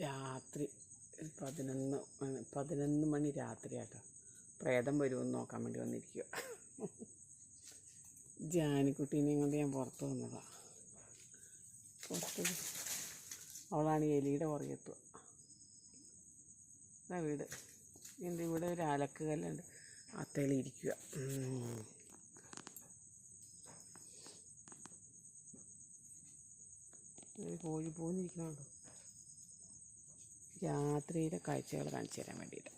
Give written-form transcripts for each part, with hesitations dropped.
രാത്രി 11 മണി രാത്രിയാട്ടോ. പ്രേതം വരുമെന്ന് നോക്കാൻ വേണ്ടി വന്നിരിക്കുക. ജാനിക്കുട്ടീനെയും കൊണ്ട് ഞാൻ പുറത്ത് വന്നതാണ്. അവളാണ് എലിയുടെ പുറകെത്തുക. അതാ വീട്. എൻ്റെ ഇവിടെ ഒരു അലക്ക് കല്ലുണ്ട്, അത്തേലിരിക്കുക. കോഴി പോന്നിരിക്കണുണ്ടോ? രാത്രിയിലെ കാഴ്ചകൾ കാണിച്ചു തരാൻ വേണ്ടിയിട്ട്.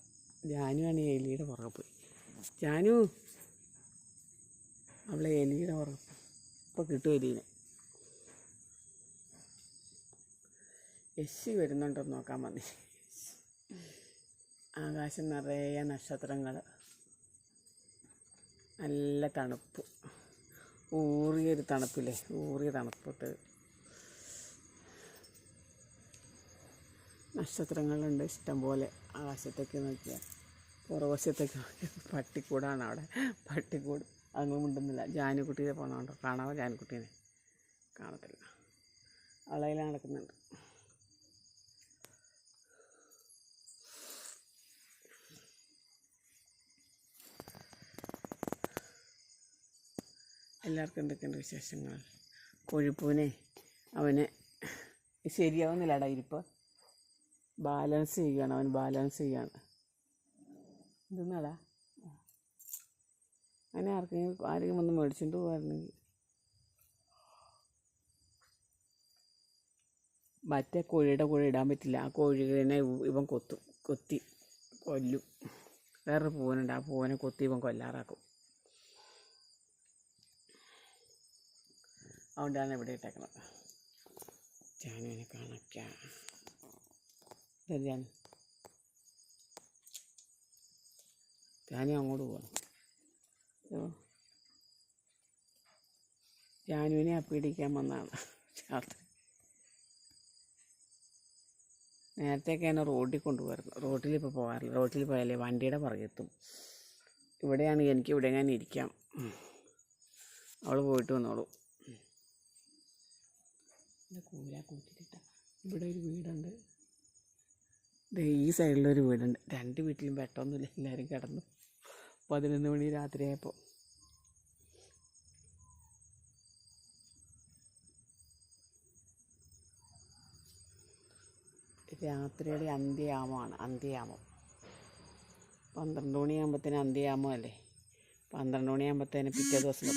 ജാനുവാണ് എലിയുടെ പുറകെ പോയി. ജാനു, അവളെ എലിയുടെ പുറകെ ഇപ്പോൾ കിട്ടും എലീനെ. യശി വരുന്നുണ്ടെന്ന് നോക്കാൻ വന്നി. ആകാശം നിറയെ നക്ഷത്രങ്ങൾ, നല്ല തണുപ്പ്, ഊറിയൊരു തണുപ്പില്ലേ, ഊറിയ തണുപ്പിട്ട് നക്ഷത്രങ്ങളുണ്ട് ഇഷ്ടം പോലെ. ആകാശത്തേക്ക് നോക്കിയാൽ പുറവശത്തേക്ക് നോക്കിയാൽ പട്ടിക്കൂടാണ് അവിടെ. പട്ടിക്കൂട് അങ്ങ് മിണ്ടുന്നില്ല. ജാനുക്കുട്ടീനെ പോകണമുണ്ടോ? കാണാമോ? ജാനുക്കുട്ടീനെ കാണത്തില്ല, അവളയിൽ നടക്കുന്നുണ്ട്. എല്ലാവർക്കും എന്തൊക്കെയുണ്ട് വിശേഷങ്ങൾ? കൊഴുപ്പൂനെ അവന് ശരിയാവുന്നില്ലടാ ഇരിപ്പ്. ബാലൻസ് ചെയ്യുകയാണ് അവൻ, ബാലൻസ് ചെയ്യാണ്. ഇതെന്നാടാ, അങ്ങനെ ആരെങ്കിലും വന്ന് മേടിച്ചുകൊണ്ട് പോകാറുണ്ടെങ്കിൽ. മറ്റേ കോഴിയുടെ കൂടെ ഇടാൻ പറ്റില്ല. ആ കോഴിനെ ഇവൻ കൊത്തി കൊല്ലും. വേറൊരു പൂവനുണ്ട്, ആ പൂവനെ കൊത്തി ഇവൻ കൊല്ലാറാക്കും. അതുകൊണ്ടാണ് ഇവിടെ ഇട്ടേക്കുന്നത്. ജാനുവിനെ കാണാം. ജാനു അങ്ങോട്ട് പോകണം. ജാനുവിനെ അപ്പിടിക്കാൻ വന്നതാണ് രാത്രി. നേരത്തെയൊക്കെ എന്നെ റോഡിൽ കൊണ്ടുപോകാറുണ്ട്. റോഡിൽ ഇപ്പോൾ പോകാറില്ല. റോഡിൽ പോയാലേ വണ്ടിയുടെ പുറകെത്തും. ഇവിടെയാണ് എനിക്ക് ഇവിടെ ഞാൻ ഇരിക്കാം. അവൾ പോയിട്ട് വന്നോളൂ. കൂട്ടിലിട്ട ഇവിടെ ഒരു വീടുണ്ട്. ഈ സൈഡിലൊരു വീടുണ്ട്. 2 വീട്ടിലും വെട്ടമൊന്നുമില്ല, എല്ലാവരും കിടന്നു. 11 മണി രാത്രിയായപ്പോൾ. രാത്രിയുടെ അന്ത്യയാമമാണ്, അന്ത്യയാമം. 12 മണിയാകുമ്പോഴത്തേന് അന്ത്യയാമം അല്ലേ. 12 മണിയാകുമ്പോഴത്തേന് പിറ്റേ ദിവസം